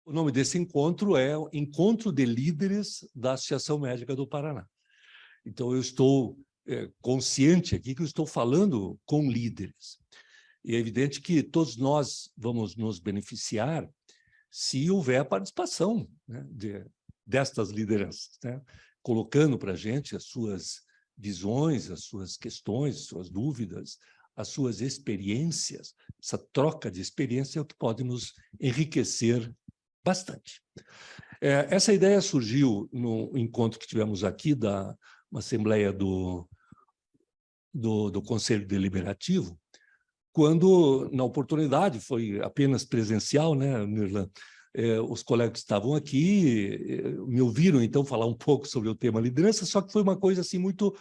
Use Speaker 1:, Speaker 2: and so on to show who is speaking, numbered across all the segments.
Speaker 1: O nome desse encontro é o Encontro de Líderes da Associação Médica do Paraná. Então, eu estou consciente aqui que eu estou falando com líderes. E é evidente que todos nós vamos nos beneficiar se houver a participação, né, destas lideranças, né, colocando para a gente as suas visões, as suas questões, as suas dúvidas, as suas experiências. Essa troca de experiência é o que pode nos enriquecer bastante. Essa ideia surgiu no encontro que tivemos aqui, uma assembleia do Conselho Deliberativo, quando, na oportunidade, foi apenas presencial, né, Nirlan? Os colegas que estavam aqui me ouviram, então, falar um pouco sobre o tema liderança, só que foi uma coisa assim muito,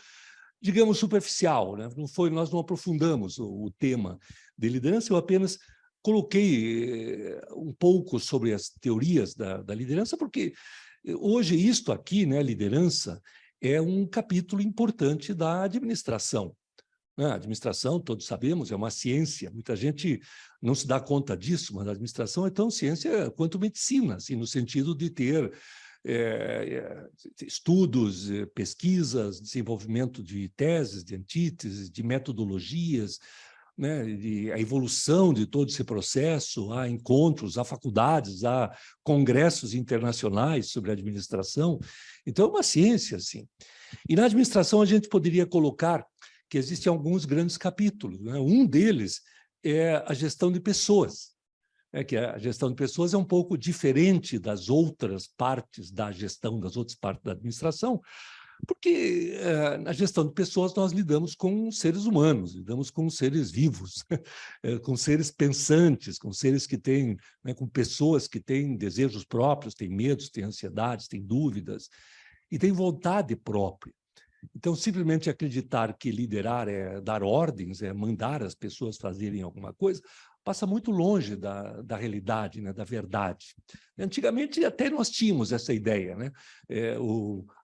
Speaker 1: digamos, superficial, né? Nós não aprofundamos o tema de liderança, eu apenas coloquei um pouco sobre as teorias da liderança, porque hoje isto aqui, né, liderança, é um capítulo importante da administração. A administração, todos sabemos, é uma ciência. Muita gente não se dá conta disso, mas a administração é tão ciência quanto medicina, assim, no sentido de ter estudos, pesquisas, desenvolvimento de teses, de antíteses, de metodologias, né, a evolução de todo esse processo, há encontros, há faculdades, há congressos internacionais sobre administração. Então, é uma ciência, assim. E na administração a gente poderia colocar que existem alguns grandes capítulos, né? Um deles é a gestão de pessoas, que a gestão de pessoas é um pouco diferente das outras partes da gestão, das outras partes da administração, porque na gestão de pessoas nós lidamos com seres humanos, lidamos com seres vivos, com seres pensantes, com seres que têm, né, com pessoas que têm desejos próprios, têm medos, têm ansiedades, têm dúvidas e têm vontade própria. Então, simplesmente acreditar que liderar é dar ordens, é mandar as pessoas fazerem alguma coisa, passa muito longe da realidade, né, da verdade. Antigamente, até nós tínhamos essa ideia, né?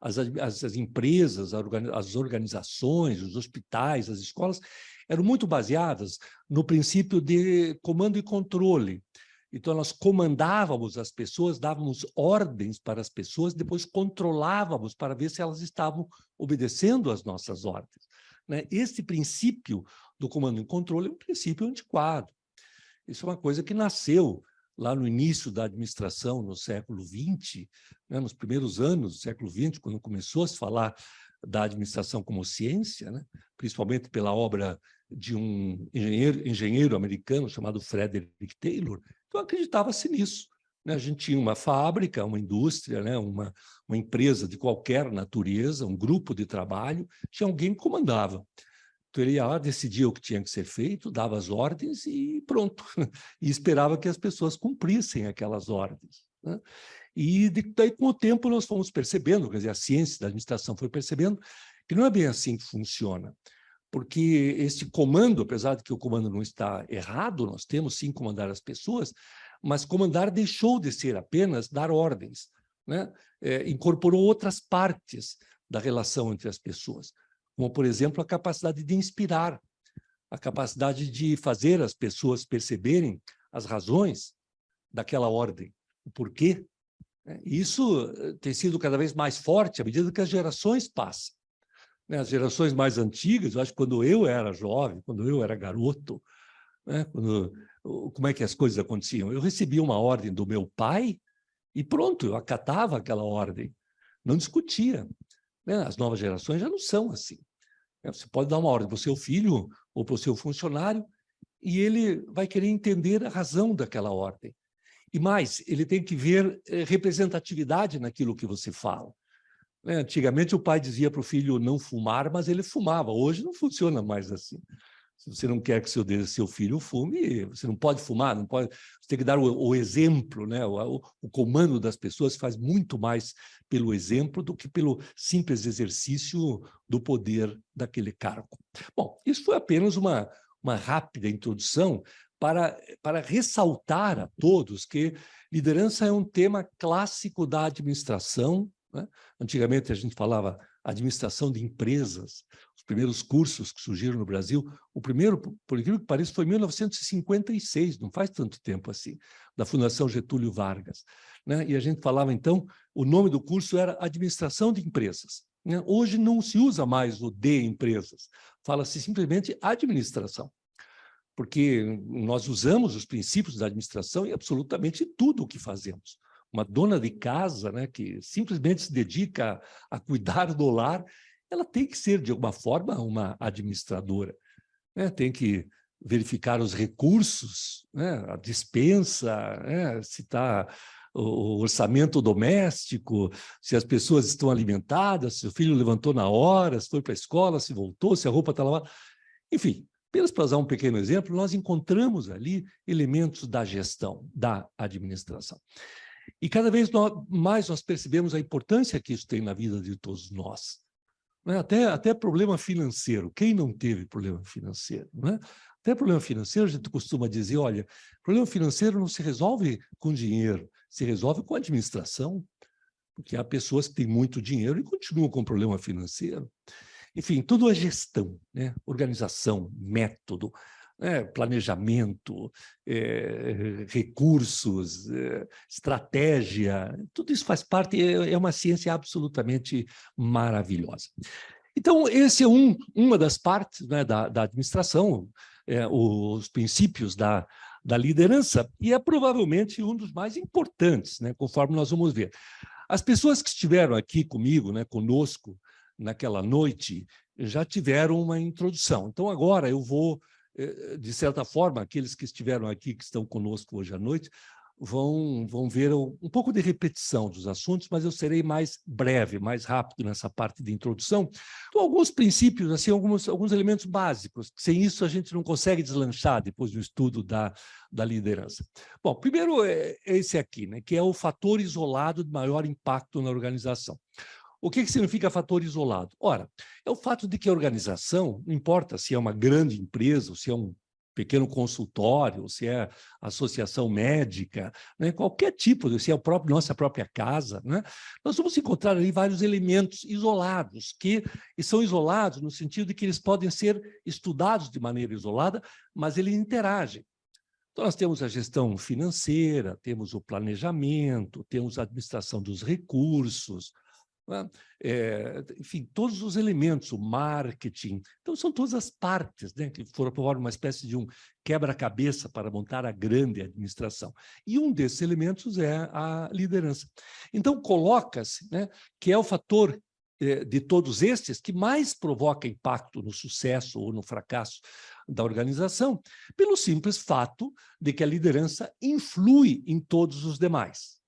Speaker 1: As empresas, as organizações, os hospitais, as escolas, eram muito baseadas no princípio de comando e controle. Então, nós comandávamos as pessoas, dávamos ordens para as pessoas, depois controlávamos para ver se elas estavam obedecendo às nossas ordens, né? Esse princípio do comando e controle é um princípio antiquado. Isso é uma coisa que nasceu lá no início da administração, no século XX, né, nos primeiros anos do século XX, quando começou a se falar da administração como ciência, né, principalmente pela obra de um engenheiro americano chamado Frederick Taylor. Então, acreditava-se nisso, né? A gente tinha uma fábrica, uma indústria, né? uma empresa de qualquer natureza, um grupo de trabalho, tinha alguém que comandava. Então, ele ia lá, decidia o que tinha que ser feito, dava as ordens e pronto. E esperava que as pessoas cumprissem aquelas ordens, né? E daí, com o tempo, nós fomos percebendo, quer dizer, a ciência da administração foi percebendo que não é bem assim que funciona. Porque esse comando, apesar de que o comando não está errado, nós temos sim comandar as pessoas, mas comandar deixou de ser apenas dar ordens, né? Incorporou outras partes da relação entre as pessoas, como, por exemplo, a capacidade de inspirar, a capacidade de fazer as pessoas perceberem as razões daquela ordem, o porquê. Isso tem sido cada vez mais forte à medida que as gerações passam. As gerações mais antigas, eu acho que quando eu era jovem, quando eu era garoto, né, como é que as coisas aconteciam? Eu recebia uma ordem do meu pai e pronto, eu acatava aquela ordem, não discutia, né? As novas gerações já não são assim. Você pode dar uma ordem para o seu filho ou para o seu funcionário e ele vai querer entender a razão daquela ordem. E mais, ele tem que ver representatividade naquilo que você fala. Antigamente, o pai dizia para o filho não fumar, mas ele fumava. Hoje não funciona mais assim. Se você não quer que seu filho fume, você não pode fumar, não pode. Você tem que dar o exemplo, né? O comando das pessoas faz muito mais pelo exemplo do que pelo simples exercício do poder daquele cargo. Bom, isso foi apenas uma rápida introdução para ressaltar a todos que liderança é um tema clássico da administração, né? Antigamente a gente falava administração de empresas, os primeiros cursos que surgiram no Brasil. O primeiro, por incrível que pareça, foi em 1956, não faz tanto tempo assim, da Fundação Getúlio Vargas, né? E a gente falava, então, o nome do curso era Administração de Empresas, né? Hoje não se usa mais o de empresas, fala-se simplesmente administração, porque nós usamos os princípios da administração em absolutamente tudo o que fazemos. Uma dona de casa, né, que simplesmente se dedica a cuidar do lar, ela tem que ser, de alguma forma, uma administradora, né? Tem que verificar os recursos, né, a despensa, né, se está o orçamento doméstico, se as pessoas estão alimentadas, se o filho levantou na hora, se foi para a escola, se voltou, se a roupa está lavada. Enfim, apenas para usar um pequeno exemplo, nós encontramos ali elementos da gestão, da administração. E cada vez mais nós percebemos a importância que isso tem na vida de todos nós. Né? Até problema financeiro. Quem não teve problema financeiro? Né? Até problema financeiro, a gente costuma dizer, olha, problema financeiro não se resolve com dinheiro, se resolve com administração, porque há pessoas que têm muito dinheiro e continuam com problema financeiro. Enfim, tudo é gestão, né? Organização, método, planejamento, recursos, estratégia, tudo isso faz parte, é uma ciência absolutamente maravilhosa. Então, esse é uma das partes, né, da administração, os princípios da liderança, e é provavelmente um dos mais importantes, né, conforme nós vamos ver. As pessoas que estiveram aqui comigo, né, conosco, naquela noite, já tiveram uma introdução. Então, agora eu vou, de certa forma, aqueles que estiveram aqui, que estão conosco hoje à noite, vão ver um pouco de repetição dos assuntos, mas eu serei mais breve, mais rápido nessa parte de introdução. Então, alguns princípios, assim, alguns elementos básicos, que sem isso a gente não consegue deslanchar depois do estudo da liderança. Bom, primeiro é esse aqui, né, que é o fator isolado de maior impacto na organização. O que significa fator isolado? Ora, é o fato de que a organização, não importa se é uma grande empresa, ou se é um pequeno consultório, ou se é associação médica, né, qualquer tipo, se é nossa própria casa, né, nós vamos encontrar ali vários elementos isolados, e são isolados no sentido de que eles podem ser estudados de maneira isolada, mas eles interagem. Então, nós temos a gestão financeira, temos o planejamento, temos a administração dos recursos, né? Enfim, todos os elementos, o marketing. Então, são todas as partes, né, que foram uma espécie de um quebra-cabeça para montar a grande administração. E um desses elementos é a liderança. Então, coloca-se, né, que é o fator de todos estes que mais provoca impacto no sucesso ou no fracasso da organização, pelo simples fato de que a liderança influi em todos os demais.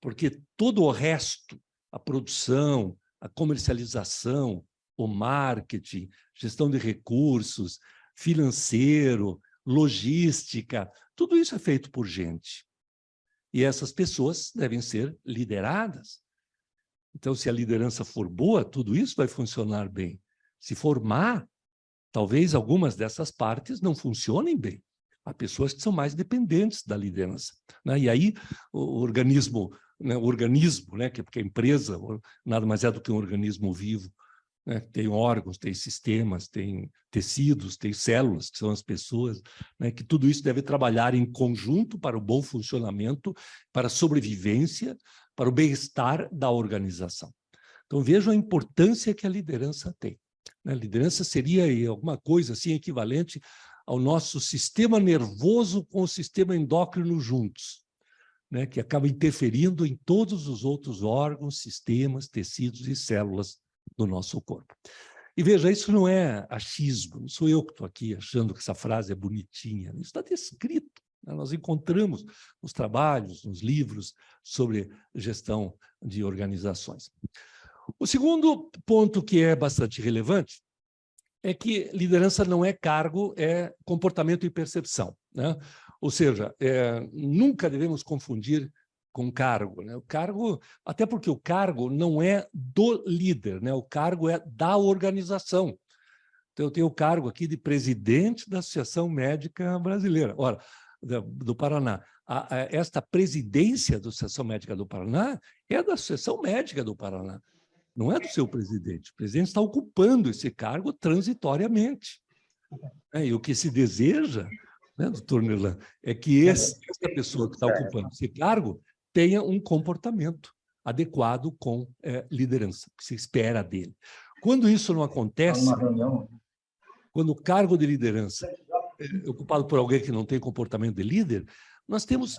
Speaker 1: Porque todo o resto, a produção, a comercialização, o marketing, gestão de recursos, financeiro, logística, tudo isso é feito por gente. E essas pessoas devem ser lideradas. Então, se a liderança for boa, tudo isso vai funcionar bem. Se for má, talvez algumas dessas partes não funcionem bem. Há pessoas que são mais dependentes da liderança, né? E aí o organismo, né, porque a empresa nada mais é do que um organismo vivo, né? Tem órgãos, tem sistemas, tem tecidos, tem células, que são as pessoas, né? Que tudo isso deve trabalhar em conjunto para o bom funcionamento, para a sobrevivência, para o bem-estar da organização. Então, vejam a importância que a liderança tem. A liderança seria alguma coisa assim equivalente ao nosso sistema nervoso com o sistema endócrino juntos, né, que acaba interferindo em todos os outros órgãos, sistemas, tecidos e células do nosso corpo. E veja, isso não é achismo, não sou eu que estou aqui achando que essa frase é bonitinha, isso está descrito, né? Nós encontramos nos trabalhos, nos livros sobre gestão de organizações. O segundo ponto que é bastante relevante é que liderança não é cargo, é comportamento e percepção, né? Ou seja, nunca devemos confundir com cargo, né? O cargo, até porque o cargo não é do líder, né? O cargo é da organização. Então, eu tenho o cargo aqui de presidente da Associação Médica Brasileira, ora, do Paraná. Esta presidência da Associação Médica do Paraná é da Associação Médica do Paraná. não é do seu presidente. O presidente está ocupando esse cargo transitoriamente. E o que se deseja, né, doutor Nerlan, é que essa pessoa que está ocupando esse cargo tenha um comportamento adequado com liderança, que se espera dele. Quando isso não acontece, quando o cargo de liderança é ocupado por alguém que não tem comportamento de líder, nós temos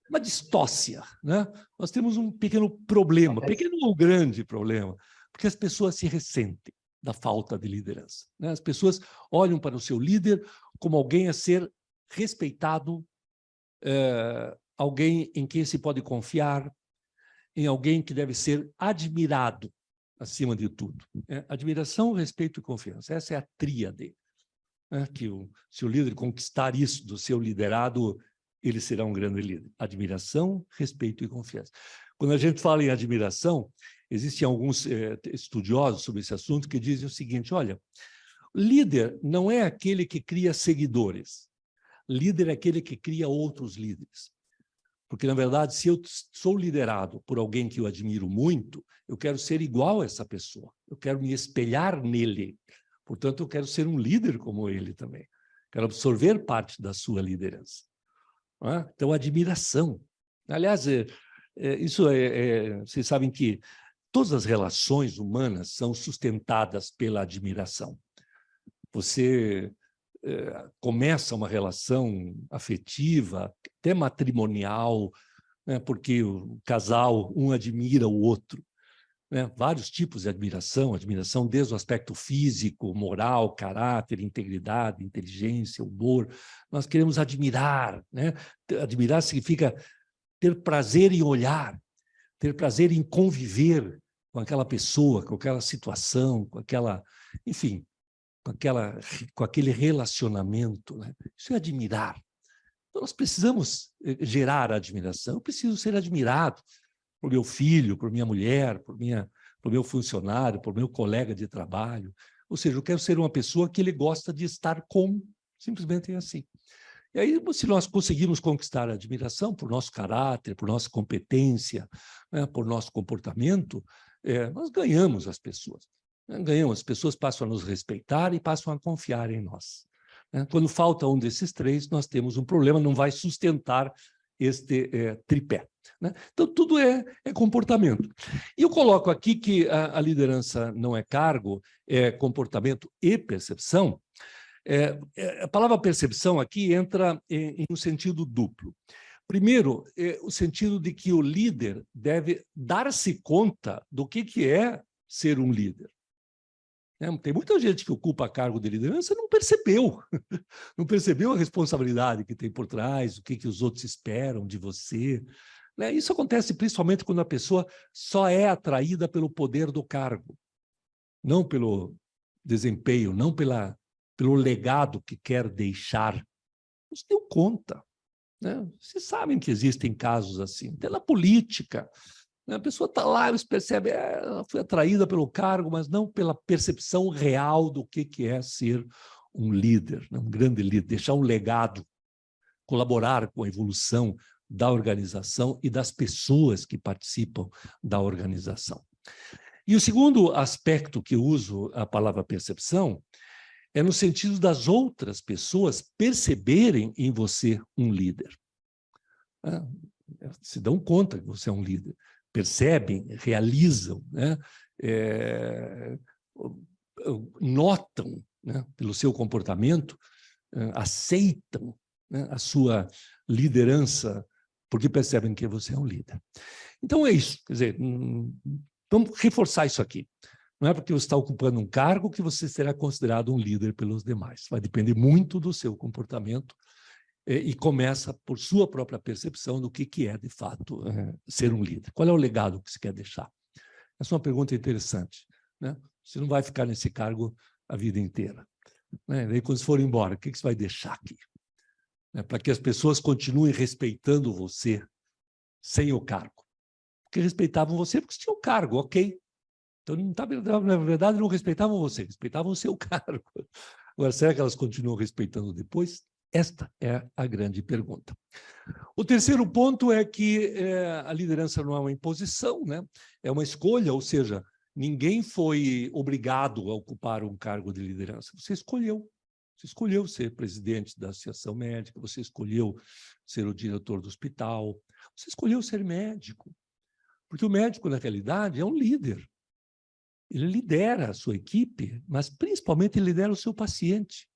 Speaker 1: uma distócia, né? Nós temos um pequeno problema, pequeno ou grande problema, porque as pessoas se ressentem da falta de liderança, né? As pessoas olham para o seu líder como alguém a ser respeitado, alguém em quem se pode confiar, em alguém que deve ser admirado acima de tudo. Admiração, respeito e confiança. Essa é a tríade. Se o líder conquistar isso do seu liderado, ele será um grande líder. Admiração, respeito e confiança. Quando a gente fala em admiração, existem alguns estudiosos sobre esse assunto que dizem o seguinte: olha, líder não é aquele que cria seguidores. Líder é aquele que cria outros líderes. Porque, na verdade, se eu sou liderado por alguém que eu admiro muito, eu quero ser igual a essa pessoa. Eu quero me espelhar nele. Portanto, eu quero ser um líder como ele também. Quero absorver parte da sua liderança. Então, admiração. Aliás, vocês sabem que todas as relações humanas são sustentadas pela admiração. Você começa uma relação afetiva, até matrimonial, né, porque o casal, um admira o outro. Né? Vários tipos de admiração desde o aspecto físico, moral, caráter, integridade, inteligência, humor. Nós queremos admirar, né? Admirar significa ter prazer em olhar, ter prazer em conviver com aquela pessoa, com aquela situação, com aquela, enfim, com aquele relacionamento, né? Isso é admirar. Então, nós precisamos gerar admiração. Eu preciso ser admirado por meu filho, por minha mulher, por meu funcionário, por meu colega de trabalho. Ou seja, eu quero ser uma pessoa que ele gosta de estar com, simplesmente é assim. E aí, se nós conseguirmos conquistar a admiração por nosso caráter, por nossa competência, né, por nosso comportamento, nós ganhamos as pessoas. Ganhamos, as pessoas passam a nos respeitar e passam a confiar em nós. Quando falta um desses três, nós temos um problema, não vai sustentar este tripé. Né? Então, tudo é comportamento. E eu coloco aqui que a liderança não é cargo, é comportamento e percepção. A palavra percepção aqui entra em um sentido duplo. Primeiro, o sentido de que o líder deve dar-se conta do que é ser um líder. Tem muita gente que ocupa cargo de liderança e não percebeu. Não percebeu a responsabilidade que tem por trás, o que os outros esperam de você. Isso acontece principalmente quando a pessoa só é atraída pelo poder do cargo, não pelo desempenho, não pelo legado que quer deixar. Não se deu conta. Né? Vocês sabem que existem casos assim, até na política. A pessoa está lá, eles percebem, ela foi atraída pelo cargo, mas não pela percepção real do que é ser um líder, um grande líder, deixar um legado, colaborar com a evolução da organização e das pessoas que participam da organização. E o segundo aspecto que eu uso a palavra percepção é no sentido das outras pessoas perceberem em você um líder. Se dão conta que você é um líder. Percebem, realizam, né? Notam, né? Pelo seu comportamento, aceitam, né? A sua liderança, porque percebem que você é um líder. Então é isso, quer dizer, vamos reforçar isso aqui. Não é porque você está ocupando um cargo que você será considerado um líder pelos demais. Vai depender muito do seu comportamento, e começa por sua própria percepção do que é, de fato, ser um líder. Qual é o legado que você quer deixar? Essa é uma pergunta interessante. Né? Você não vai ficar nesse cargo a vida inteira. Né? Daí, quando você for embora, o que você vai deixar aqui? Para que as pessoas continuem respeitando você sem o cargo. Porque respeitavam você porque você tinha um cargo, ok. Então, na verdade, não respeitavam você, respeitavam o seu cargo. Agora, será que elas continuam respeitando depois? Esta é a grande pergunta. O terceiro ponto é que a liderança não é uma imposição, né? É uma escolha, ou seja, Ninguém foi obrigado a ocupar um cargo de liderança. Você escolheu. Você escolheu ser presidente da Associação Médica, você escolheu ser o diretor do hospital, você escolheu ser médico. Porque o médico, na realidade, é um líder. Ele lidera a sua equipe, mas principalmente ele lidera o seu paciente.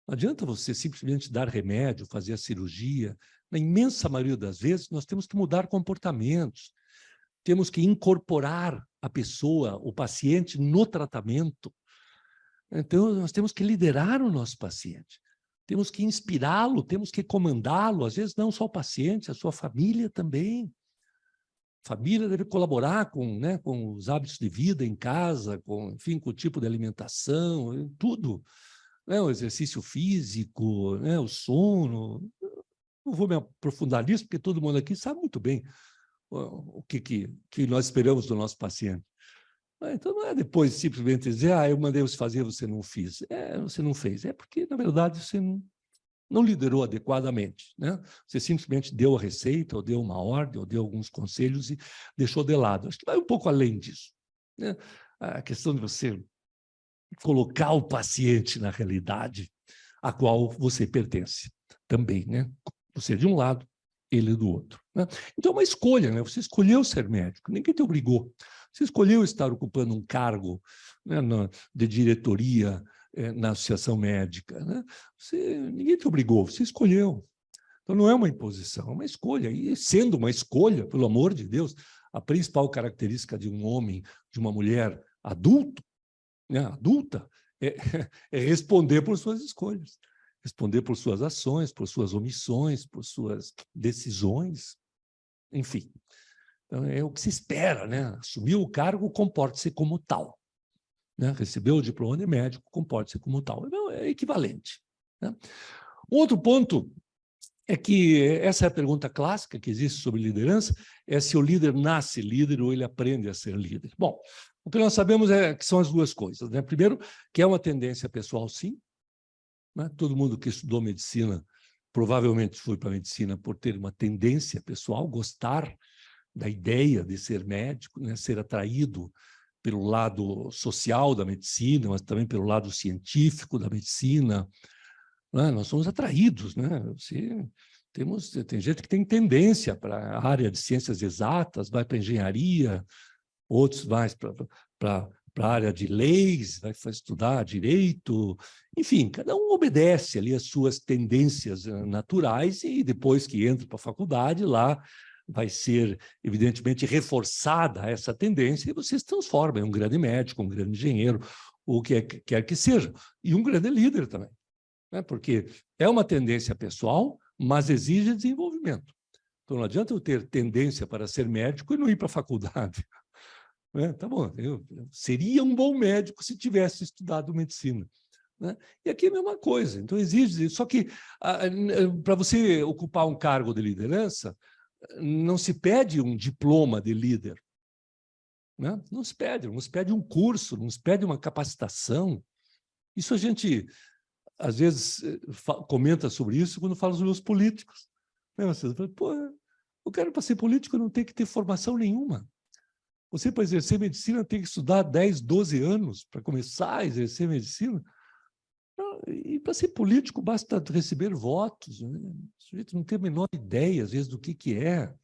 Speaker 1: Não adianta você simplesmente dar remédio, fazer a cirurgia. Na imensa maioria das vezes, nós temos que mudar comportamentos, temos que incorporar a pessoa, o paciente, no tratamento. Então, nós temos que liderar o nosso paciente, temos que inspirá-lo, temos que comandá-lo, às vezes não só o paciente, a sua família também. A família deve colaborar com os hábitos de vida em casa, enfim, com o tipo de alimentação, tudo. O exercício físico, o sono. Não vou me aprofundar nisso, porque todo mundo aqui sabe muito bem o que nós esperamos do nosso paciente. Então, não é depois simplesmente dizer, eu mandei você fazer, você não fez. Você não fez. É porque, na verdade, você não liderou adequadamente, né? Você simplesmente deu a receita, ou deu uma ordem, ou deu alguns conselhos e deixou de lado. Acho que vai um pouco além disso, né? A questão de você colocar o paciente na realidade a qual você pertence também, né? Você de um lado, ele do outro, né? Então, é uma escolha, né? Você escolheu ser médico, ninguém te obrigou. Você escolheu estar ocupando um cargo, né, de diretoria na Associação Médica, né? Ninguém te obrigou, você escolheu. Então, não é uma imposição, é uma escolha. E sendo uma escolha, pelo amor de Deus, a principal característica de um homem, de uma mulher adulta, é, é responder por suas escolhas, responder por suas ações, por suas omissões, por suas decisões, enfim. Então, é o que se espera, né? Assumiu o cargo, comporte-se como tal. Né? Recebeu o diploma de médico, comporte-se como tal. Então, é equivalente. Né? Outro ponto é que essa é a pergunta clássica que existe sobre liderança, é se o líder nasce líder ou ele aprende a ser líder. Bom, o que nós sabemos é que são as duas coisas, né? Primeiro, que é uma tendência pessoal, sim. Né? Todo mundo que estudou medicina provavelmente foi para a medicina por ter uma tendência pessoal, gostar da ideia de ser médico, né? Ser atraído pelo lado social da medicina, mas também pelo lado científico da medicina. Né? Nós somos atraídos, né? Tem gente que tem tendência para a área de ciências exatas, vai para engenharia, outros vai para a área de leis, vai estudar direito, enfim, cada um obedece ali às suas tendências naturais e depois que entra para a faculdade, lá vai ser, evidentemente, reforçada essa tendência e você se transforma em um grande médico, um grande engenheiro, o que quer que seja, e um grande líder também, né? Porque é uma tendência pessoal, mas exige desenvolvimento. Então, não adianta eu ter tendência para ser médico e não ir para a faculdade. Né? Tá bom, eu seria um bom médico se tivesse estudado medicina. Né? E aqui é a mesma coisa. Então, exige... Só que, para você ocupar um cargo de liderança, não se pede um diploma de líder. Né? Não se pede um curso, não se pede uma capacitação. Isso a gente, às vezes, comenta sobre isso quando fala sobre os políticos. Né? Você fala, o cara, para ser político, não tem que ter formação nenhuma. Você, para exercer medicina, tem que estudar 10, 12 anos para começar a exercer medicina. E para ser político, basta receber votos. Né? O sujeito não tem a menor ideia, às vezes, do que é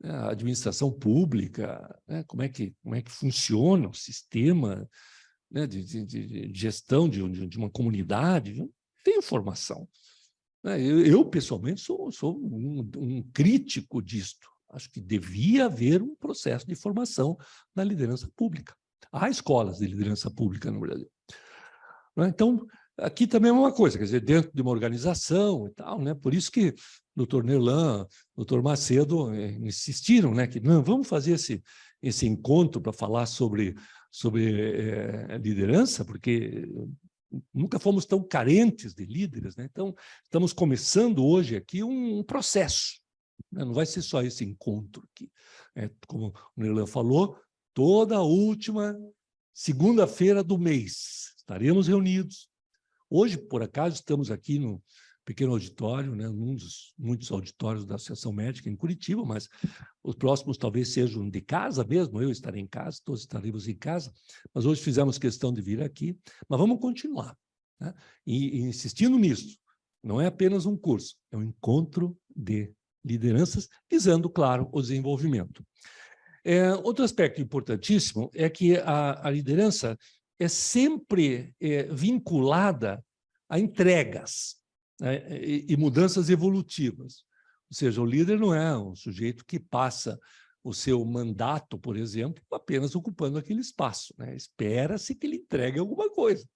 Speaker 1: a administração pública, né? Como é que funciona o sistema, né? de gestão de uma comunidade. Não tem informação. Eu pessoalmente, sou um crítico disto. Acho que devia haver um processo de formação na liderança pública. Há escolas de liderança pública no Brasil. Então, aqui também é uma coisa, quer dizer, dentro de uma organização e tal, né? Por isso que o Dr. Nerlan, o Dr. Macedo insistiram, né? Que não, vamos fazer esse encontro para falar sobre liderança, porque nunca fomos tão carentes de líderes, né? Então, estamos começando hoje aqui um processo. Né? Não vai ser só esse encontro aqui. Como o Nerlan falou, toda a última segunda-feira do mês estaremos reunidos. Hoje, por acaso, estamos aqui pequeno auditório, né, num dos muitos auditórios da Associação Médica em Curitiba, mas os próximos talvez sejam de casa mesmo, eu estarei em casa, todos estaremos em casa, mas hoje fizemos questão de vir aqui, mas vamos continuar, né? E insistindo nisso, não é apenas um curso, é um encontro de lideranças, visando, claro, o desenvolvimento. Outro aspecto importantíssimo é que a liderança é sempre vinculada a entregas, né, e mudanças evolutivas. Ou seja, o líder não é um sujeito que passa o seu mandato, por exemplo, apenas ocupando aquele espaço, né? Espera-se que ele entregue alguma coisa,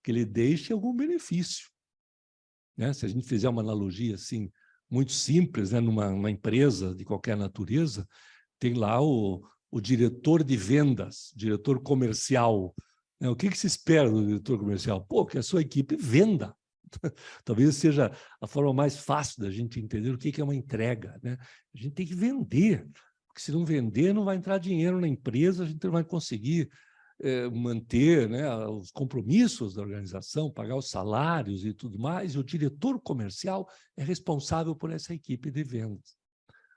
Speaker 1: que ele deixe algum benefício, né? Se a gente fizer uma analogia assim, muito simples, né, numa empresa de qualquer natureza, tem lá o diretor de vendas, diretor comercial, né? O que se espera do diretor comercial? Pô, que a sua equipe venda. Talvez seja a forma mais fácil da gente entender o que é uma entrega, né? A gente tem que vender, porque se não vender, não vai entrar dinheiro na empresa, a gente não vai conseguir manter, né, os compromissos da organização, pagar os salários e tudo mais, e o diretor comercial é responsável por essa equipe de vendas,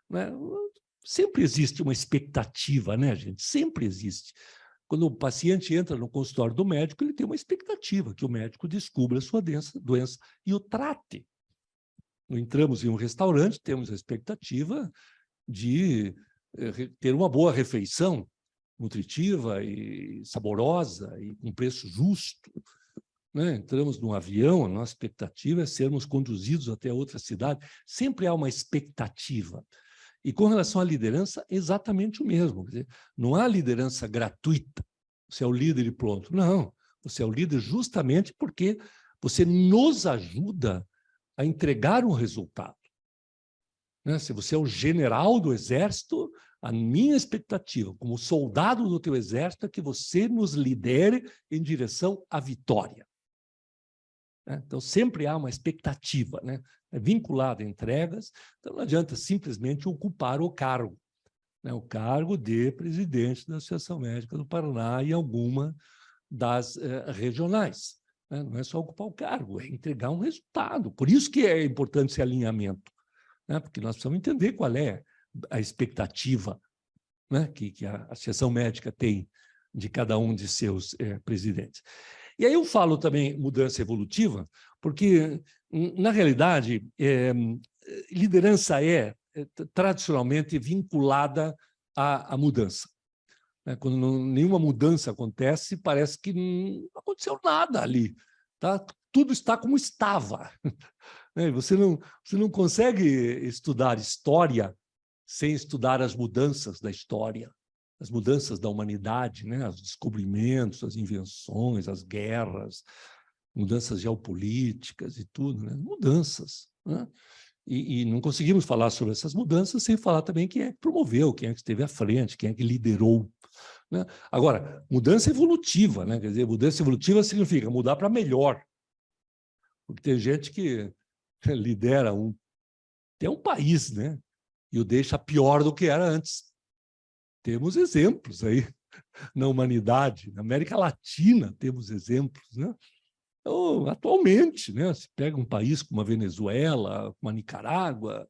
Speaker 1: né? Sempre existe uma expectativa, né, gente? Sempre existe. Quando o paciente entra no consultório do médico, ele tem uma expectativa que o médico descubra a sua doença e o trate. Entramos em um restaurante, temos a expectativa de ter uma boa refeição, nutritiva e saborosa e com preço justo, né? Entramos num avião, a nossa expectativa é sermos conduzidos até outra cidade. Sempre há uma expectativa. E com relação à liderança, exatamente o mesmo. Quer dizer, não há liderança gratuita. Você é o líder e pronto. Não, você é o líder justamente porque você nos ajuda a entregar um resultado, né? Se você é o general do exército, a minha expectativa, como soldado do teu exército, é que você nos lidere em direção à vitória, né? Então, sempre há uma expectativa, né? É vinculada a entregas, então não adianta simplesmente ocupar o cargo, né? O cargo de presidente da Associação Médica do Paraná e alguma das regionais, né? Não é só ocupar o cargo, é entregar um resultado. Por isso que é importante esse alinhamento, né? Porque nós precisamos entender qual é a expectativa, né, que a Associação Médica tem de cada um de seus presidentes. E aí eu falo também mudança evolutiva, porque, na realidade, liderança é tradicionalmente vinculada à mudança, né? Quando nenhuma mudança acontece, parece que não aconteceu nada ali, tá? Tudo está como estava. Você não consegue estudar história sem estudar as mudanças da história, as mudanças da humanidade, né? Os descobrimentos, as invenções, as guerras, mudanças geopolíticas e tudo, né? Mudanças, né? E não conseguimos falar sobre essas mudanças sem falar também quem é que promoveu, quem é que esteve à frente, quem é que liderou, né? Agora, mudança evolutiva, né? Quer dizer, mudança evolutiva significa mudar para melhor, porque tem gente que lidera até um país, né? E o deixa pior do que era antes. Temos exemplos aí na humanidade, na América Latina temos exemplos, né? Então, atualmente, né? Se pega um país como a Venezuela, como a Nicarágua,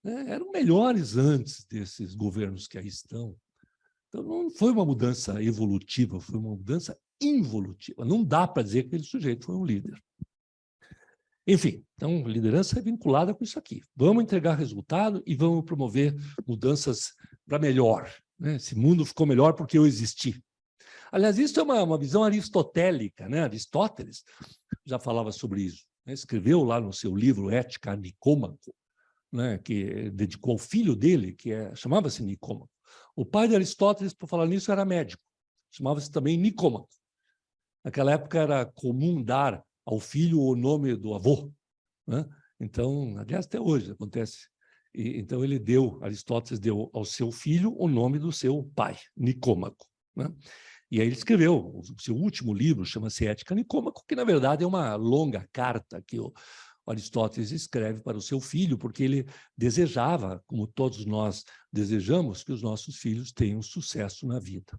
Speaker 1: né? Eram melhores antes desses governos que aí estão. Então, não foi uma mudança evolutiva, foi uma mudança involutiva. Não dá para dizer que aquele sujeito foi um líder. Enfim, então, liderança é vinculada com isso aqui. Vamos entregar resultado e vamos promover mudanças para melhor, né? Esse mundo ficou melhor porque eu existi. Aliás, isso é uma visão aristotélica, né? Aristóteles já falava sobre isso, né? Escreveu lá no seu livro Ética a Nicômaco, né? Que dedicou ao filho dele, que chamava-se Nicômaco. O pai de Aristóteles, por falar nisso, era médico, chamava-se também Nicômaco. Naquela época era comum dar ao filho o nome do avô, né? Então, aliás, até hoje acontece. Então, Aristóteles deu ao seu filho o nome do seu pai, Nicômaco, né? E aí ele escreveu o seu último livro, chama-se Ética Nicômaco, que, na verdade, é uma longa carta que o Aristóteles escreve para o seu filho, porque ele desejava, como todos nós desejamos, que os nossos filhos tenham sucesso na vida.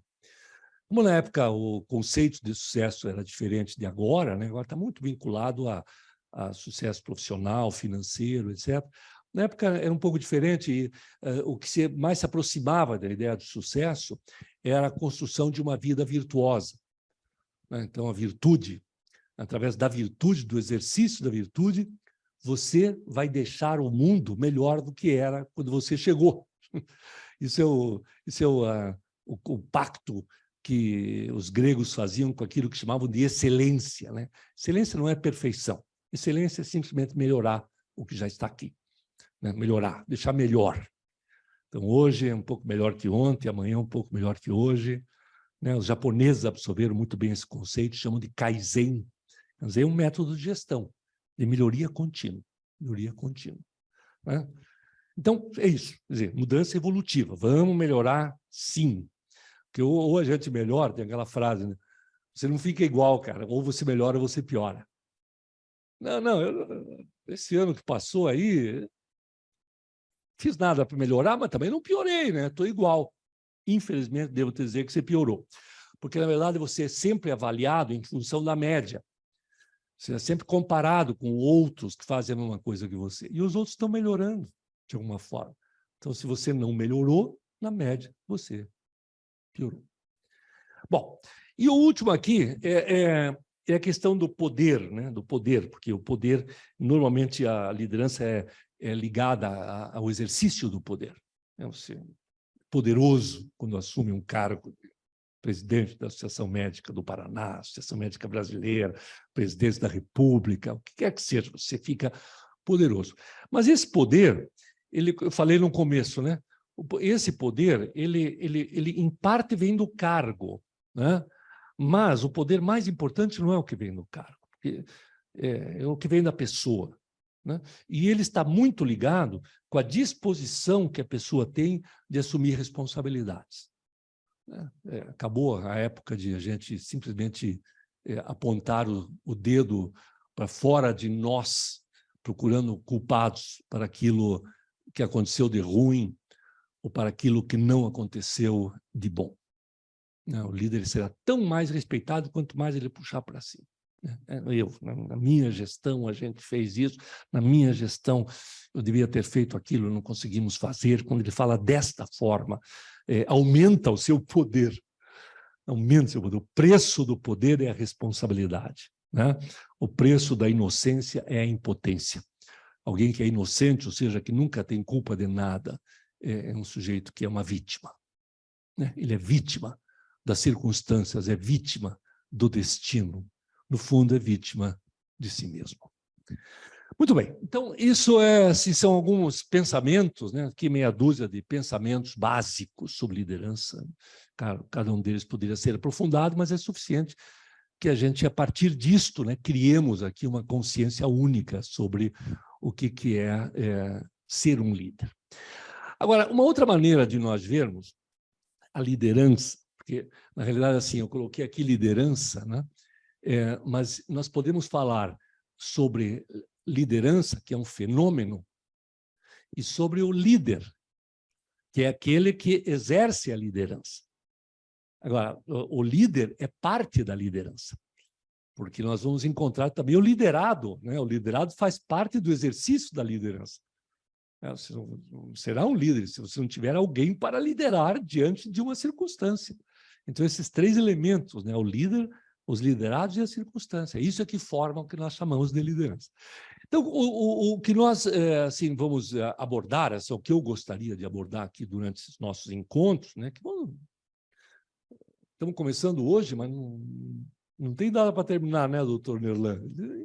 Speaker 1: Como na época o conceito de sucesso era diferente de agora, né? Agora está muito vinculado a sucesso profissional, financeiro, etc. Na época era um pouco diferente, e o que mais se aproximava da ideia de sucesso era a construção de uma vida virtuosa, né? Então, a virtude, através da virtude, do exercício da virtude, você vai deixar o mundo melhor do que era quando você chegou. Isso é o pacto que os gregos faziam com aquilo que chamavam de excelência, né? Excelência não é perfeição. Excelência é simplesmente melhorar o que já está aqui, né? Melhorar, deixar melhor. Então, hoje é um pouco melhor que ontem, amanhã é um pouco melhor que hoje, né? Os japoneses absorveram muito bem esse conceito, chamam de Kaizen. Kaizen é um método de gestão, de melhoria contínua. Melhoria contínua, né? Então, é isso. Quer dizer, mudança evolutiva. Vamos melhorar, sim. Porque ou a gente melhora, tem aquela frase, né? Você não fica igual, cara. Ou você melhora ou você piora. Não, esse ano que passou aí, fiz nada para melhorar, mas também não piorei, né? Estou igual. Infelizmente, devo te dizer que você piorou. Porque, na verdade, você é sempre avaliado em função da média. Você é sempre comparado com outros que fazem a mesma coisa que você. E os outros estão melhorando, de alguma forma. Então, se você não melhorou, na média, você piorou. Bom, e o último aqui é a questão do poder, né? Do poder, porque o poder, normalmente a liderança é ligada ao exercício do poder. É você poderoso quando assume um cargo de presidente da Associação Médica do Paraná, Associação Médica Brasileira, presidente da República, o que quer que seja, você fica poderoso. Mas esse poder, eu falei no começo, né? Esse poder, ele em parte vem do cargo, né? Mas o poder mais importante não é o que vem do cargo, é o que vem da pessoa, né? E ele está muito ligado com a disposição que a pessoa tem de assumir responsabilidades. Acabou a época de a gente simplesmente apontar o dedo para fora de nós, procurando culpados para aquilo que aconteceu de ruim ou para aquilo que não aconteceu de bom. O líder será tão mais respeitado quanto mais ele puxar para si. Na minha gestão, a gente fez isso, na minha gestão, eu devia ter feito aquilo, não conseguimos fazer. Quando ele fala desta forma, aumenta o seu poder. Aumenta o seu poder. O preço do poder é a responsabilidade, né? O preço da inocência é a impotência. Alguém que é inocente, ou seja, que nunca tem culpa de nada, é um sujeito que é uma vítima, né? Ele é vítima das circunstâncias, é vítima do destino. No fundo, é vítima de si mesmo. Muito bem, então isso assim, são alguns pensamentos, né? Aqui meia dúzia de pensamentos básicos sobre liderança. Cada um deles poderia ser aprofundado, mas é suficiente que a gente, a partir disto, né, criemos aqui uma consciência única sobre o que é ser um líder. Agora, uma outra maneira de nós vermos a liderança, porque, na realidade, assim, eu coloquei aqui liderança, né? Mas nós podemos falar sobre liderança, que é um fenômeno, e sobre o líder, que é aquele que exerce a liderança. Agora, o líder é parte da liderança, porque nós vamos encontrar também o liderado, né? O liderado faz parte do exercício da liderança. Você não será um líder se você não tiver alguém para liderar diante de uma circunstância. Então, esses três elementos, né? O líder, os liderados e a circunstância. Isso é que formam o que nós chamamos de liderança. Então, o que nós assim, vamos abordar, assim, o que eu gostaria de abordar aqui durante esses nossos encontros, né? Que, bom, estamos começando hoje, mas não tem nada para terminar, né, doutor Nerlan?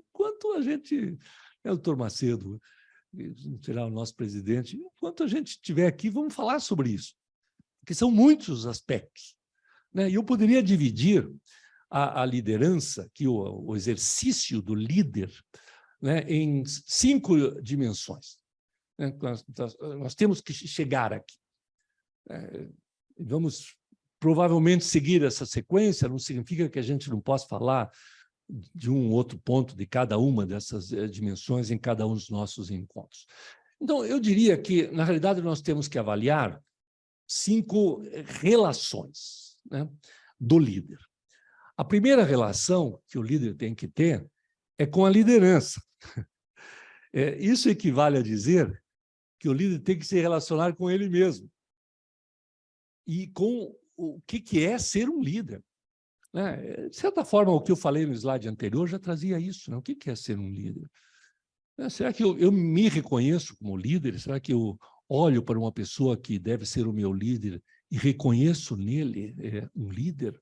Speaker 1: Enquanto a gente, né, doutor Macedo, será o nosso presidente, enquanto a gente estiver aqui, vamos falar sobre isso, porque são muitos os aspectos, né? E eu poderia dividir a liderança, que o exercício do líder, né, em 5 dimensões. Né? Nós temos que chegar aqui. Vamos provavelmente seguir essa sequência, não significa que a gente não possa falar de um outro ponto de cada uma dessas dimensões em cada um dos nossos encontros. Então, eu diria que, na realidade, nós temos que avaliar 5 relações, né, do líder. A primeira relação que o líder tem que ter é com a liderança. Isso equivale a dizer que o líder tem que se relacionar com ele mesmo e com o que é ser um líder. Né? De certa forma, o que eu falei no slide anterior já trazia isso. Né? O que é ser um líder? Será que eu me reconheço como líder? Será que eu olho para uma pessoa que deve ser o meu líder e reconheço nele um líder?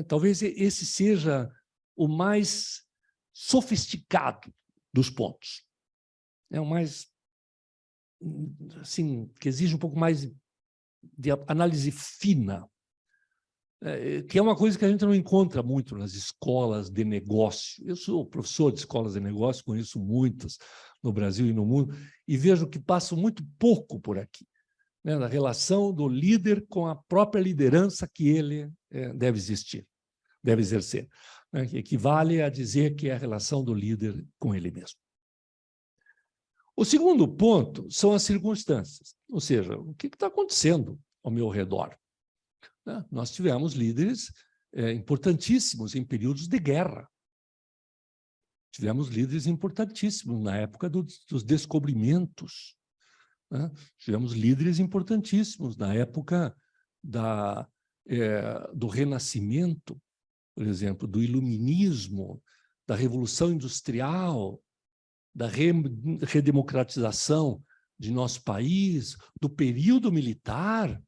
Speaker 1: Talvez esse seja o mais sofisticado dos pontos. É o mais, assim, que exige um pouco mais de análise fina, que é uma coisa que a gente não encontra muito nas escolas de negócio. Eu sou professor de escolas de negócio, conheço muitas no Brasil e no mundo, e vejo que passam muito pouco por aqui, né, na relação do líder com a própria liderança que ele deve existir, deve exercer, né, que equivale a dizer que é a relação do líder com ele mesmo. O segundo ponto são as circunstâncias, ou seja, o que está acontecendo ao meu redor. Nós tivemos líderes importantíssimos em períodos de guerra. Tivemos líderes importantíssimos na época dos descobrimentos. Né? Tivemos líderes importantíssimos na época do Renascimento, por exemplo, do Iluminismo, da Revolução Industrial, da redemocratização de nosso país, do período militar.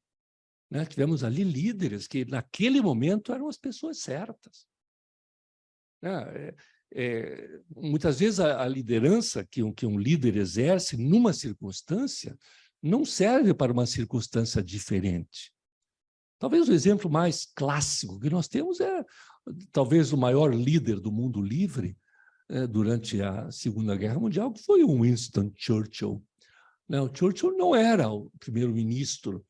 Speaker 1: Né? Tivemos ali líderes que, naquele momento, eram as pessoas certas. Muitas vezes, a liderança que um líder exerce numa circunstância não serve para uma circunstância diferente. Talvez o exemplo mais clássico que nós temos talvez, o maior líder do mundo livre durante a Segunda Guerra Mundial, que foi o Winston Churchill. O Churchill não era o primeiro-ministro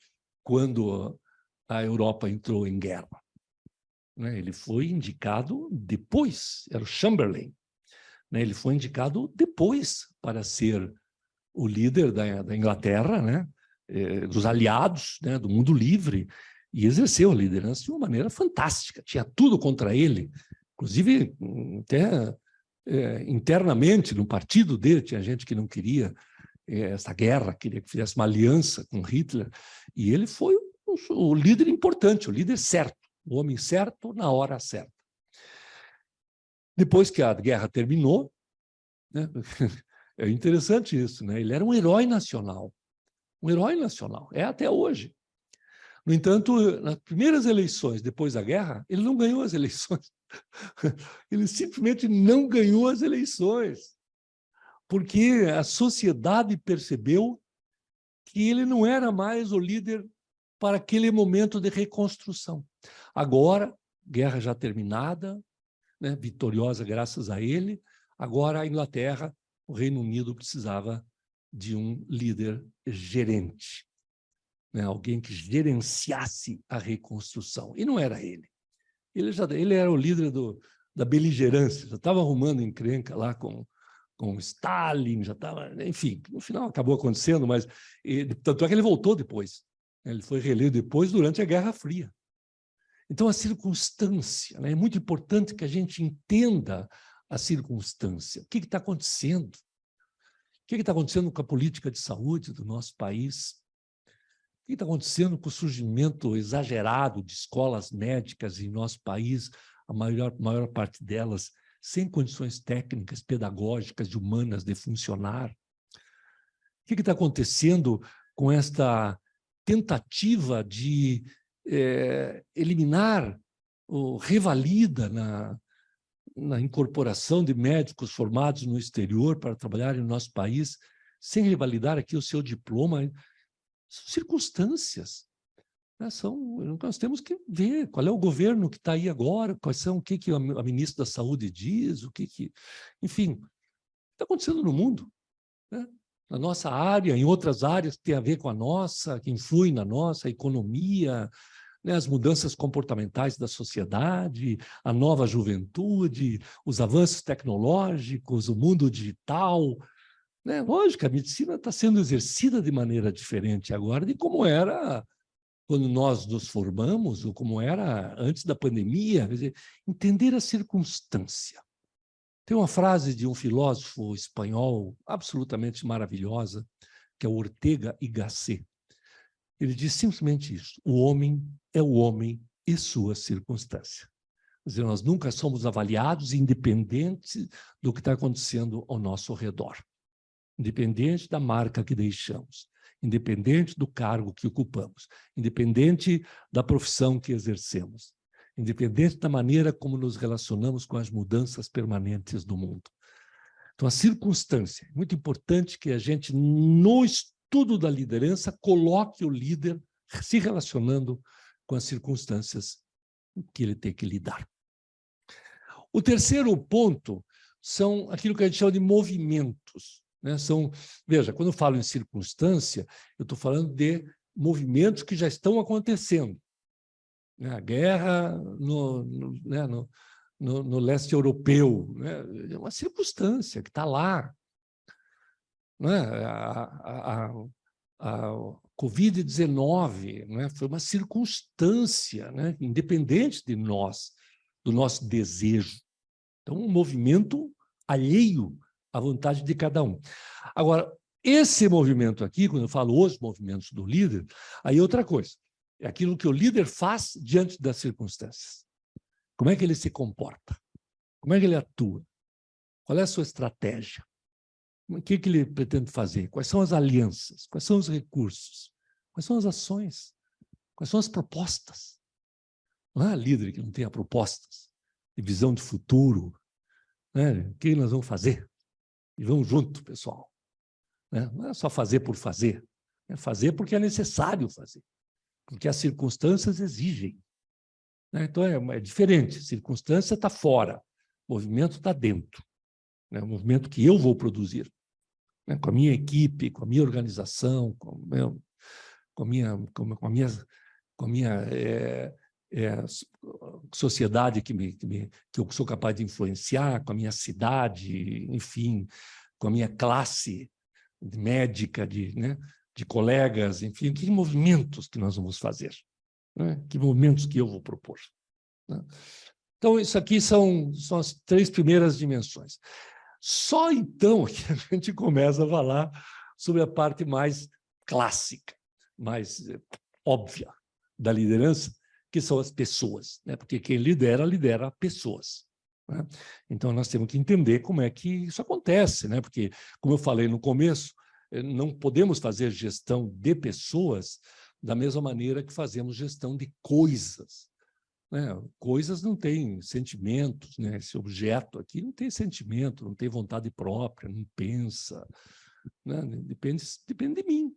Speaker 1: quando a Europa entrou em guerra. Ele foi indicado depois, era o Chamberlain. Ele foi indicado depois para ser o líder da Inglaterra, dos aliados, do mundo livre, e exerceu a liderança de uma maneira fantástica. Tinha tudo contra ele, inclusive até internamente no partido dele tinha gente que não queria essa guerra, queria que fizesse uma aliança com Hitler, e ele foi o líder importante, o líder certo, o homem certo na hora certa. Depois que a guerra terminou, é interessante isso, ele era um herói nacional, é até hoje. No entanto, nas primeiras eleições, depois da guerra, ele não ganhou as eleições. Ele simplesmente não ganhou as eleições, porque a sociedade percebeu que ele não era mais o líder para aquele momento de reconstrução. Agora, guerra já terminada, vitoriosa graças a ele, agora a Inglaterra, o Reino Unido precisava de um líder gerente, alguém que gerenciasse a reconstrução. E não era ele. Ele era o líder da beligerância, já estava arrumando encrenca lá com Stalin, já estava... Enfim, no final acabou acontecendo, mas tanto é que ele voltou depois. Ele foi reeleito depois, durante a Guerra Fria. Então, a circunstância, é muito importante que a gente entenda a circunstância. O que está acontecendo? O que está acontecendo com a política de saúde do nosso país? O que está acontecendo com o surgimento exagerado de escolas médicas em nosso país, a maior parte delas sem condições técnicas, pedagógicas e humanas de funcionar? O que está acontecendo com esta tentativa de eliminar ou revalida na incorporação de médicos formados no exterior para trabalhar no nosso país, sem revalidar aqui o seu diploma? São circunstâncias. Nós temos que ver qual é o governo que está aí agora, o que a ministra da Saúde diz, enfim, o que está acontecendo no mundo, na nossa área, em outras áreas que têm a ver com a nossa, que influem na nossa economia, as mudanças comportamentais da sociedade, a nova juventude, os avanços tecnológicos, o mundo digital. Lógico, a medicina está sendo exercida de maneira diferente agora de como era quando nós nos formamos, ou como era antes da pandemia. Quer dizer, entender a circunstância. Tem uma frase de um filósofo espanhol absolutamente maravilhosa, que é o Ortega y Gasset. Ele diz simplesmente isso: o homem é o homem e sua circunstância. Quer dizer, nós nunca somos avaliados independente do que está acontecendo ao nosso redor, independente da marca que deixamos, independente do cargo que ocupamos, independente da profissão que exercemos, independente da maneira como nos relacionamos com as mudanças permanentes do mundo. Então, a circunstância, é muito importante que a gente, no estudo da liderança, coloque o líder se relacionando com as circunstâncias que ele tem que lidar. O terceiro ponto são aquilo que a gente chama de movimentos, né? Veja, quando eu falo em circunstância, eu estou falando de movimentos que já estão acontecendo. Né? A guerra no leste europeu, né? É uma circunstância que está lá. Né? A Covid-19, né? Foi uma circunstância, né? Independente de nós, do nosso desejo. Então, um movimento alheio à vontade de cada um. Agora, esse movimento aqui, quando eu falo os movimentos do líder, aí é outra coisa. É aquilo que o líder faz diante das circunstâncias. Como é que ele se comporta? Como é que ele atua? Qual é a sua estratégia? O que ele pretende fazer? Quais são as alianças? Quais são os recursos? Quais são as ações? Quais são as propostas? Não há líder que não tenha propostas de visão de futuro, né? O que nós vamos fazer? E vamos junto, pessoal. Né? Não é só fazer por fazer, é fazer porque é necessário fazer, porque as circunstâncias exigem. Né? Então, é diferente. A circunstância está fora, o movimento está dentro. Né? O movimento que eu vou produzir, né? Com a minha equipe, com a minha organização, com a minha sociedade que eu sou capaz de influenciar, com a minha cidade, enfim, com a minha classe médica, de colegas, enfim, que movimentos que nós vamos fazer, né? Que movimentos que eu vou propor. Né? Então, isso aqui são as três primeiras dimensões. Só então que a gente começa a falar sobre a parte mais clássica, mais óbvia da liderança, que são as pessoas, né? Porque quem lidera pessoas. Né? Então, nós temos que entender como é que isso acontece, né? Porque, como eu falei no começo, não podemos fazer gestão de pessoas da mesma maneira que fazemos gestão de coisas. Né? Coisas não têm sentimentos, né? Esse objeto aqui não tem sentimento, não tem vontade própria, não pensa. Né? Depende de mim.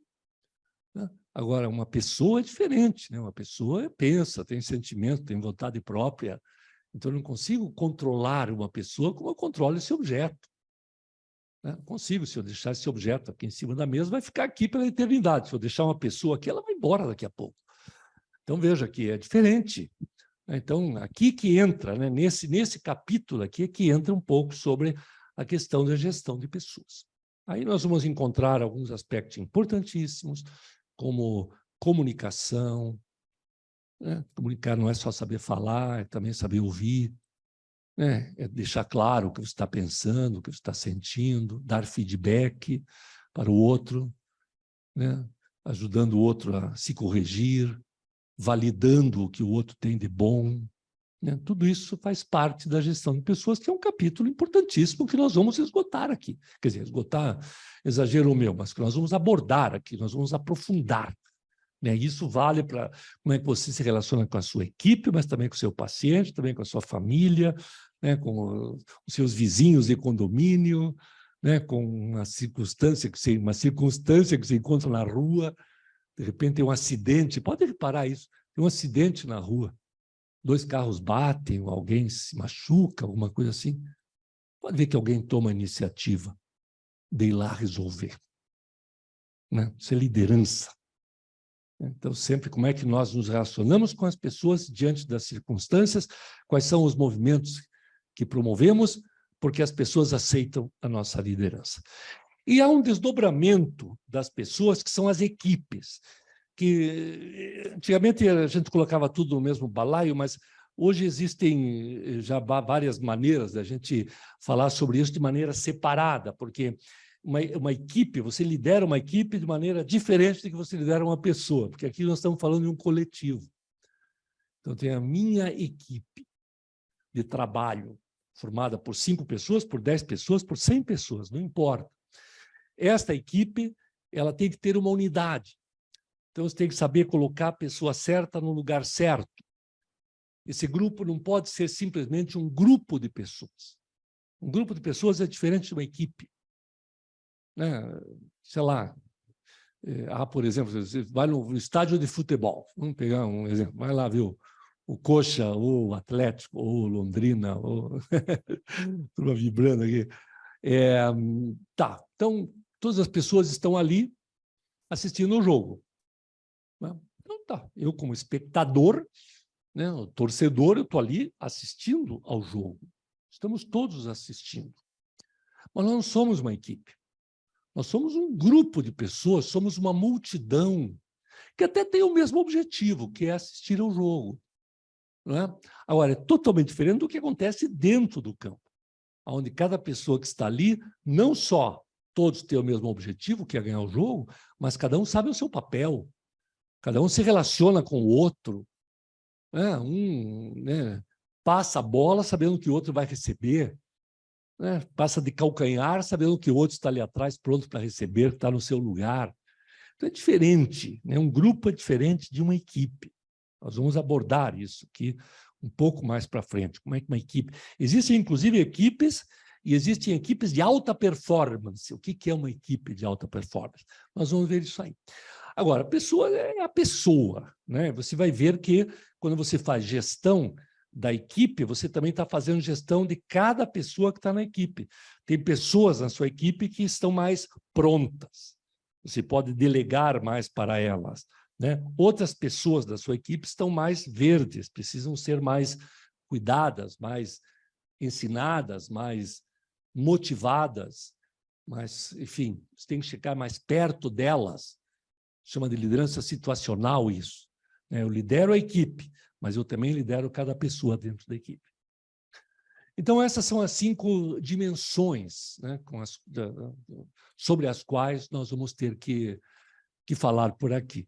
Speaker 1: Né? Agora, uma pessoa é diferente, né? Uma pessoa pensa, tem sentimento, tem vontade própria. Então, eu não consigo controlar uma pessoa como eu controlo esse objeto. Né? Não consigo. Se eu deixar esse objeto aqui em cima da mesa, vai ficar aqui pela eternidade. Se eu deixar uma pessoa aqui, ela vai embora daqui a pouco. Então, veja que é diferente. Então, aqui que entra, né? Nesse capítulo aqui, que entra um pouco sobre a questão da gestão de pessoas. Aí nós vamos encontrar alguns aspectos importantíssimos, como comunicação. Né? Comunicar não é só saber falar, é também saber ouvir, né? É deixar claro o que você está pensando, o que você está sentindo, dar feedback para o outro, né? Ajudando o outro a se corrigir, validando o que o outro tem de bom. Né? Tudo isso faz parte da gestão de pessoas, que é um capítulo importantíssimo que nós vamos esgotar aqui. Quer dizer, esgotar, exagero meu, mas que nós vamos abordar aqui, nós vamos aprofundar. Né? Isso vale para como é que você se relaciona com a sua equipe, mas também com o seu paciente, também com a sua família, né? Com os seus vizinhos de condomínio, né? Com uma circunstância que você encontra na rua. De repente tem um acidente, pode reparar isso, tem um acidente na rua, 2 carros batem, alguém se machuca, alguma coisa assim. Pode ver que alguém toma a iniciativa de ir lá resolver. Né? Isso é liderança. Então, sempre como é que nós nos relacionamos com as pessoas diante das circunstâncias, quais são os movimentos que promovemos, porque as pessoas aceitam a nossa liderança. E há um desdobramento das pessoas, que são as equipes, que antigamente a gente colocava tudo no mesmo balaio, mas Hoje existem já várias maneiras da gente falar sobre isso de maneira separada, porque uma equipe, você lidera uma equipe de maneira diferente do que você lidera uma pessoa, porque aqui nós estamos falando de um coletivo. Então, tem a minha equipe de trabalho, formada por 5 pessoas, por 10 pessoas, por 100 pessoas, não importa. Esta equipe, ela tem que ter uma unidade. Então, você tem que saber colocar a pessoa certa no lugar certo. Esse grupo não pode ser simplesmente um grupo de pessoas. Um grupo de pessoas é diferente de uma equipe. Né? Sei lá, por exemplo, você vai no estádio de futebol, vamos pegar um exemplo, vai lá ver o Coxa, ou o Atlético, ou o Londrina, ou turma vibrando aqui. Tá, então todas as pessoas estão ali assistindo o jogo. Né? Então tá, eu como espectador, né, o torcedor, eu estou ali assistindo ao jogo. Estamos todos assistindo. Mas nós não somos uma equipe. Nós somos um grupo de pessoas, somos uma multidão que até tem o mesmo objetivo, que é assistir ao jogo. Não é? Agora, é totalmente diferente do que acontece dentro do campo, onde cada pessoa que está ali, não só todos têm o mesmo objetivo, que é ganhar o jogo, mas cada um sabe o seu papel, cada um se relaciona com o outro. Né, passa a bola sabendo que o outro vai receber, né, passa de calcanhar sabendo que o outro está ali atrás pronto para receber, está no seu lugar. Então é diferente, né? Um grupo é diferente de uma equipe. Nós vamos abordar isso aqui um pouco mais para frente. Como é que uma equipe... Existem, inclusive, equipes e existem equipes de alta performance. O que é uma equipe de alta performance? Nós vamos ver isso aí. Agora, a pessoa é a pessoa, né? Você vai ver que quando você faz gestão da equipe, você também está fazendo gestão de cada pessoa que está na equipe. Tem pessoas na sua equipe que estão mais prontas. Você pode delegar mais para elas, né? Outras pessoas da sua equipe estão mais verdes, precisam ser mais cuidadas, mais ensinadas, mais motivadas, mas, enfim, você tem que chegar mais perto delas. Chama de liderança situacional isso. Eu lidero a equipe, mas eu também lidero cada pessoa dentro da equipe. Então, essas são as 5 dimensões, né, sobre as quais nós vamos ter que falar por aqui.